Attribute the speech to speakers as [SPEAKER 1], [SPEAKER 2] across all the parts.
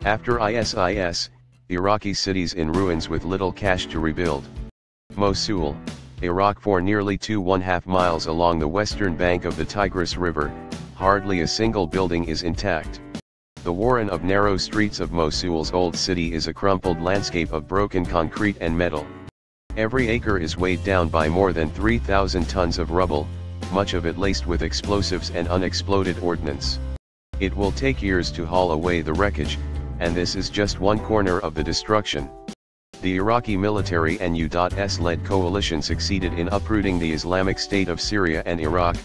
[SPEAKER 1] After ISIS, Iraqi cities in ruins with little cash to rebuild. Mosul, Iraq. For nearly 2.5 miles along the western bank of the Tigris River, hardly a single building is intact. The warren of narrow streets of Mosul's old city is a crumpled landscape of broken concrete and metal. Every acre is weighed down by more than 3,000 tons of rubble, much of it laced with explosives and unexploded ordnance. It will take years to haul away the wreckage, and this is just one corner of the destruction. The Iraqi military and U.S.-led coalition succeeded in uprooting the Islamic State of Syria and Iraq,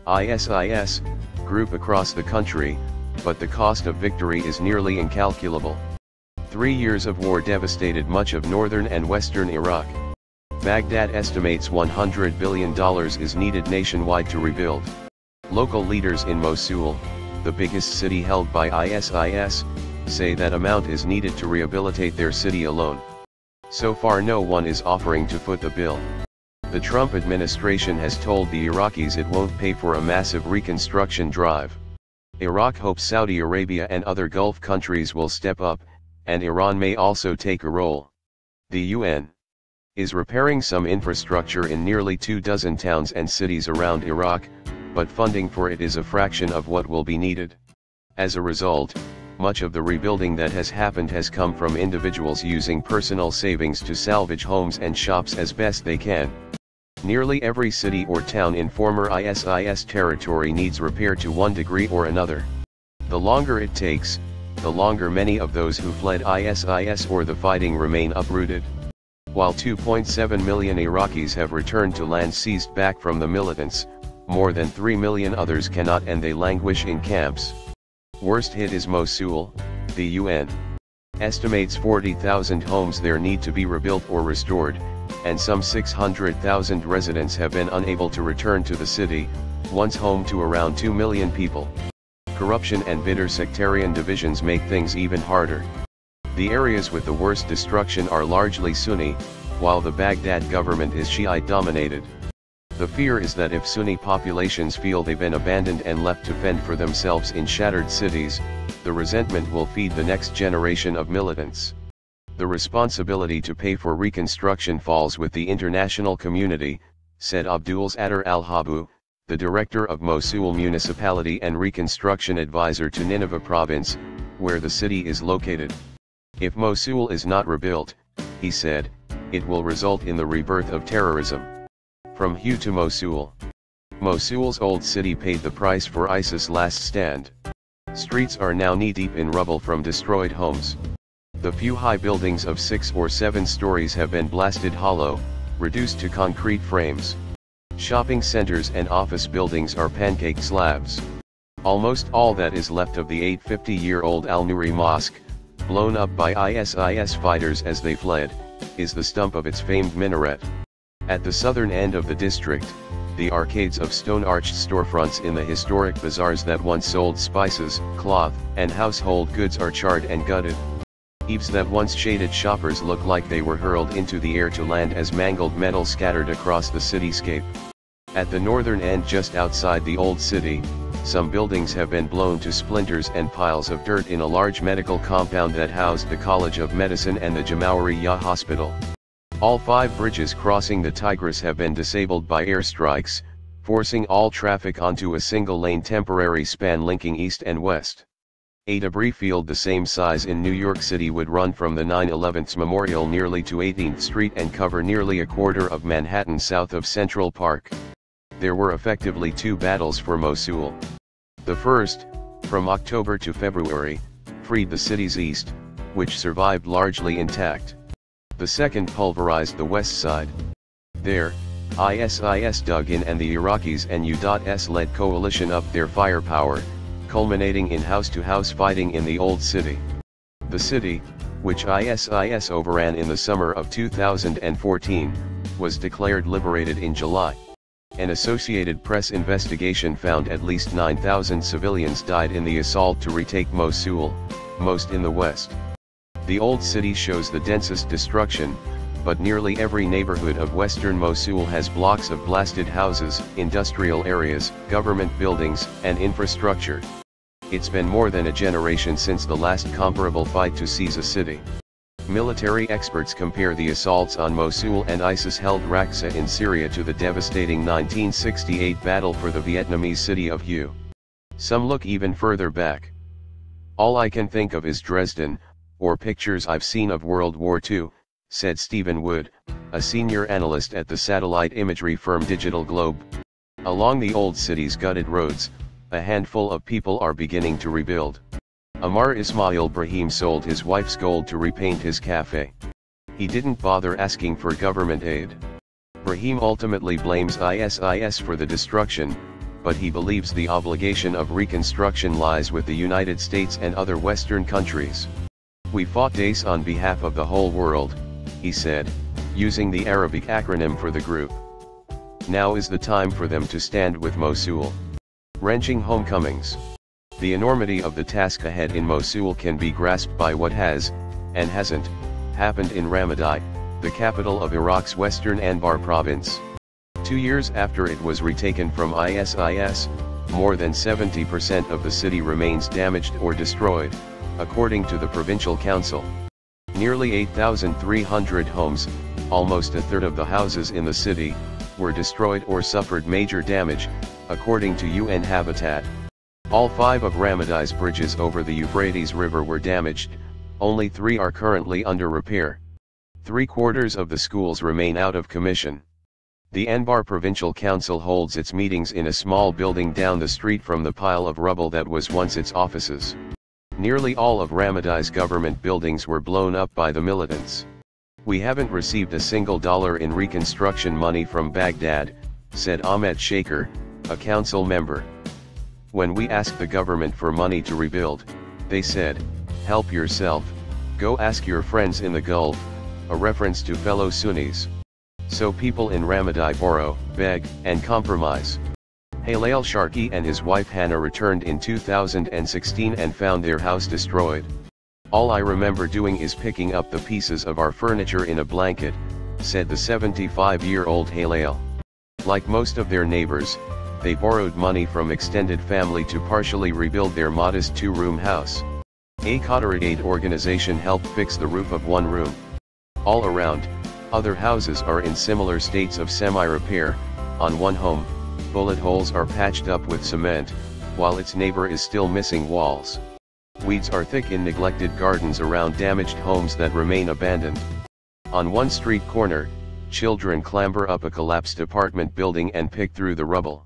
[SPEAKER 1] ISIS, group across the country, but the cost of victory is nearly incalculable. 3 years of war devastated much of northern and western Iraq. Baghdad estimates $100 billion is needed nationwide to rebuild. Local leaders in Mosul, the biggest city held by ISIS, say that amount is needed to rehabilitate their city alone. So far no one is offering to foot the bill. The Trump administration has told the Iraqis it won't pay for a massive reconstruction drive. Iraq hopes Saudi Arabia and other Gulf countries will step up, and Iran may also take a role. The UN is repairing some infrastructure in nearly 24 towns and cities around Iraq, but funding for it is a fraction of what will be needed. As a result, much of the rebuilding that has happened has come from individuals using personal savings to salvage homes and shops as best they can. Nearly every city or town in former ISIS territory needs repair to one degree or another. The longer it takes, the longer many of those who fled ISIS or the fighting remain uprooted. While 2.7 million Iraqis have returned to land seized back from the militants, more than 3 million others cannot, and they languish in camps. Worst hit is Mosul. The UN estimates 40,000 homes there need to be rebuilt or restored, and some 600,000 residents have been unable to return to the city, once home to around 2 million people. Corruption and bitter sectarian divisions make things even harder. The areas with the worst destruction are largely Sunni, while the Baghdad government is Shiite dominated. The fear is that if Sunni populations feel they've been abandoned and left to fend for themselves in shattered cities, the resentment will feed the next generation of militants. The responsibility to pay for reconstruction falls with the international community, said Abdul Sattar al-Habu, the director of Mosul Municipality and Reconstruction Advisor to Nineveh Province, where the city is located. If Mosul is not rebuilt, he said, it will result in the rebirth of terrorism. From Hue to Mosul. Mosul's old city paid the price for ISIS' last stand. Streets are now knee-deep in rubble from destroyed homes. The few high buildings of 6 or 7 stories have been blasted hollow, reduced to concrete frames. Shopping centers and office buildings are pancake slabs. Almost all that is left of the 850-year-old Al-Nuri Mosque, blown up by ISIS fighters as they fled, is the stump of its famed minaret. At the southern end of the district, the arcades of stone-arched storefronts in the historic bazaars that once sold spices, cloth, and household goods are charred and gutted. Eaves that once shaded shoppers look like they were hurled into the air to land as mangled metal scattered across the cityscape. At the northern end, just outside the old city, some buildings have been blown to splinters and piles of dirt in a large medical compound that housed the College of Medicine and the Jamawariya Hospital. All 5 bridges crossing the Tigris have been disabled by airstrikes, forcing all traffic onto a single-lane temporary span linking east and west. A debris field the same size in New York City would run from the 9/11 Memorial nearly to 18th Street and cover nearly a quarter of Manhattan south of Central Park. There were effectively 2 battles for Mosul. The first, from October to February, freed the city's east, which survived largely intact. The second pulverized the west side. There, ISIS dug in and the Iraqis and U.S.-led coalition upped their firepower, culminating in house-to-house fighting in the old city. The city, which ISIS overran in the summer of 2014, was declared liberated in July. An Associated Press investigation found at least 9,000 civilians died in the assault to retake Mosul, most in the west. The old city shows the densest destruction, but nearly every neighborhood of western Mosul has blocks of blasted houses, industrial areas, government buildings, and infrastructure. It's been more than a generation since the last comparable fight to seize a city. Military experts compare the assaults on Mosul and ISIS-held Raqqa in Syria to the devastating 1968 battle for the Vietnamese city of Hue. Some look even further back. "All I can think of is Dresden, or pictures I've seen of World War II, said Stephen Wood, a senior analyst at the satellite imagery firm Digital Globe. Along the old city's gutted roads, a handful of people are beginning to rebuild. Ammar Ismail Brahim sold his wife's gold to repaint his cafe. He didn't bother asking for government aid. Brahim ultimately blames ISIS for the destruction, but he believes the obligation of reconstruction lies with the United States and other Western countries. "We fought days on behalf of the whole world," he said, using the Arabic acronym for the group. "Now is the time for them to stand with Mosul." Wrenching homecomings. The enormity of the task ahead in Mosul can be grasped by what has, and hasn't, happened in Ramadi, the capital of Iraq's western Anbar province. 2 years after it was retaken from ISIS, more than 70% of the city remains damaged or destroyed, according to the provincial council. Nearly 8,300 homes, almost a third of the houses in the city, were destroyed or suffered major damage, according to UN Habitat. All 5 of Ramadi's bridges over the Euphrates River were damaged, only 3 are currently under repair. 3/4 of the schools remain out of commission. The Anbar Provincial Council holds its meetings in a small building down the street from the pile of rubble that was once its offices. Nearly all of Ramadi's government buildings were blown up by the militants. "We haven't received a single dollar in reconstruction money from Baghdad," said Ahmet Shaker, a council member. "When we asked the government for money to rebuild, they said, 'Help yourself, go ask your friends in the Gulf,' a reference to fellow Sunnis. So people in Ramadi borrow, beg, and compromise." Halail Sharqi and his wife Hannah returned in 2016 and found their house destroyed. "All I remember doing is picking up the pieces of our furniture in a blanket," said the 75-year-old Halail. Like most of their neighbors, they borrowed money from extended family to partially rebuild their modest 2-room house. A Qatari aid organization helped fix the roof of one room. All around, other houses are in similar states of semi-repair. On one home, bullet holes are patched up with cement, while its neighbor is still missing walls. Weeds are thick in neglected gardens around damaged homes that remain abandoned. On one street corner, children clamber up a collapsed apartment building and pick through the rubble.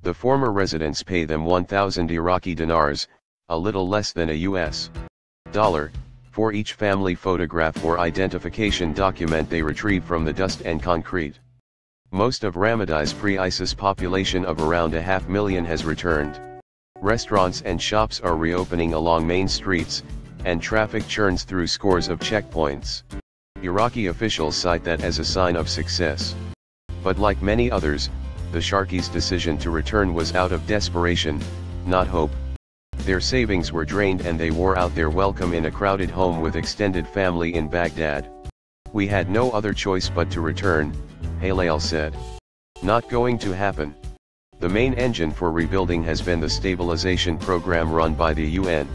[SPEAKER 1] The former residents pay them 1,000 Iraqi dinars, a little less than a US dollar, for each family photograph or identification document they retrieve from the dust and concrete. Most of Ramadi's pre-ISIS population of around 500,000 has returned. Restaurants and shops are reopening along main streets, and traffic churns through scores of checkpoints. Iraqi officials cite that as a sign of success. But like many others, the Sharqis' decision to return was out of desperation, not hope. Their savings were drained and they wore out their welcome in a crowded home with extended family in Baghdad. "We had no other choice but to return," Halail said. "Not going to happen." The main engine for rebuilding has been the stabilization program run by the UN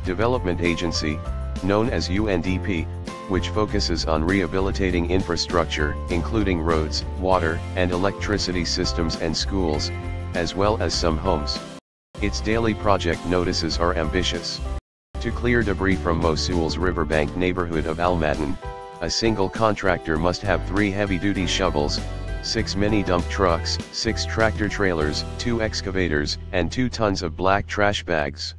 [SPEAKER 1] Development Agency, known as UNDP, which focuses on rehabilitating infrastructure, including roads, water, and electricity systems and schools, as well as some homes. Its daily project notices are ambitious. To clear debris from Mosul's riverbank neighborhood of Al-Matan, a single contractor must have 3 heavy-duty shovels, 6 mini-dump trucks, 6 tractor-trailers, 2 excavators, and 2 tons of black trash bags.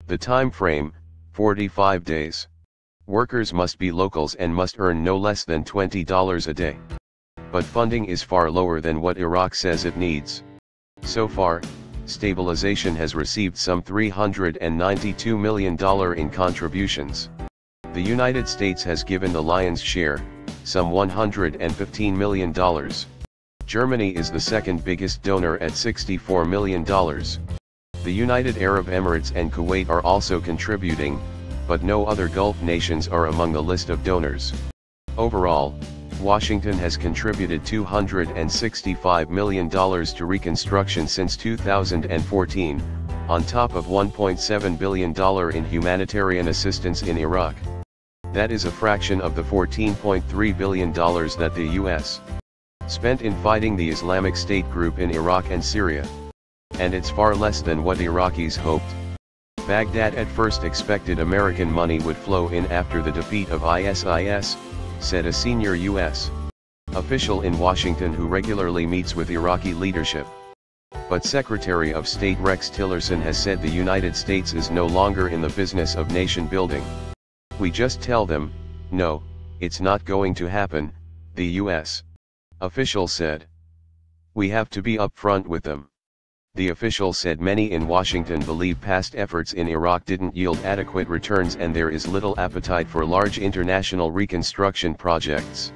[SPEAKER 1] The time frame, 45 days. Workers must be locals and must earn no less than $20 a day. But funding is far lower than what Iraq says it needs. So far, stabilization has received some $392 million in contributions. The United States has given the lion's share, some $115 million. Germany is the second biggest donor at $64 million. The United Arab Emirates and Kuwait are also contributing, but no other Gulf nations are among the list of donors. Overall, Washington has contributed $265 million to reconstruction since 2014, on top of $1.7 billion in humanitarian assistance in Iraq. That is a fraction of the $14.3 billion that the U.S. spent in fighting the Islamic State group in Iraq and Syria. And it's far less than what Iraqis hoped. Baghdad at first expected American money would flow in after the defeat of ISIS, said a senior U.S. official in Washington who regularly meets with Iraqi leadership. But Secretary of State Rex Tillerson has said the United States is no longer in the business of nation building. We just tell them, no, it's not going to happen, the U.S. official said. We have to be upfront with them. The official said many in Washington believe past efforts in Iraq didn't yield adequate returns and there is little appetite for large international reconstruction projects.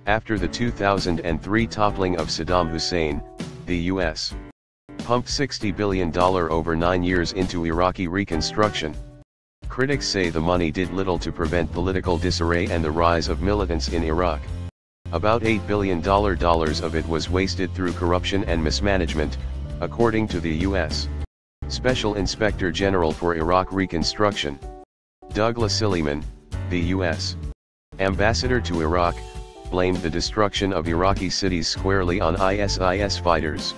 [SPEAKER 1] After the 2003 toppling of Saddam Hussein, the U.S. pumped $60 billion over 9 years into Iraqi reconstruction. Critics say the money did little to prevent political disarray and the rise of militants in Iraq. About $8 billion of it was wasted through corruption and mismanagement, according to the U.S. Special Inspector General for Iraq Reconstruction. Douglas Silliman, the U.S. ambassador to Iraq, blamed the destruction of Iraqi cities squarely on ISIS fighters.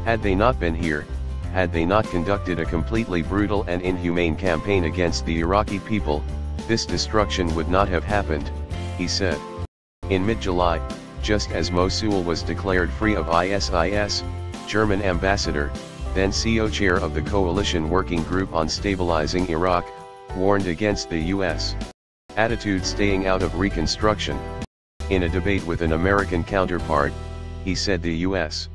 [SPEAKER 1] Had they not been here, had they not conducted a completely brutal and inhumane campaign against the Iraqi people, this destruction would not have happened, he said. In mid-July, just as Mosul was declared free of ISIS, German ambassador, then co-chair of the Coalition Working Group on Stabilizing Iraq, warned against the U.S. attitude staying out of reconstruction. In a debate with an American counterpart, he said the U.S.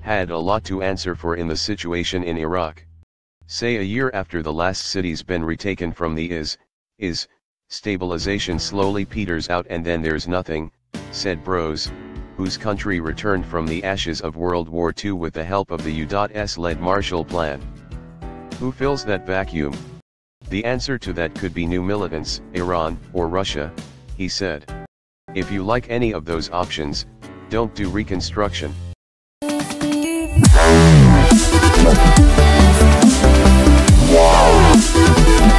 [SPEAKER 1] had a lot to answer for in the situation in Iraq. Say a year after the last city's been retaken from the IS, stabilization slowly peters out and then there's nothing, said Brose, whose country returned from the ashes of World War II with the help of the U.S.-led Marshall Plan. Who fills that vacuum? The answer to that could be new militants, Iran, or Russia, he said. If you like any of those options, don't do reconstruction.
[SPEAKER 2] Wow.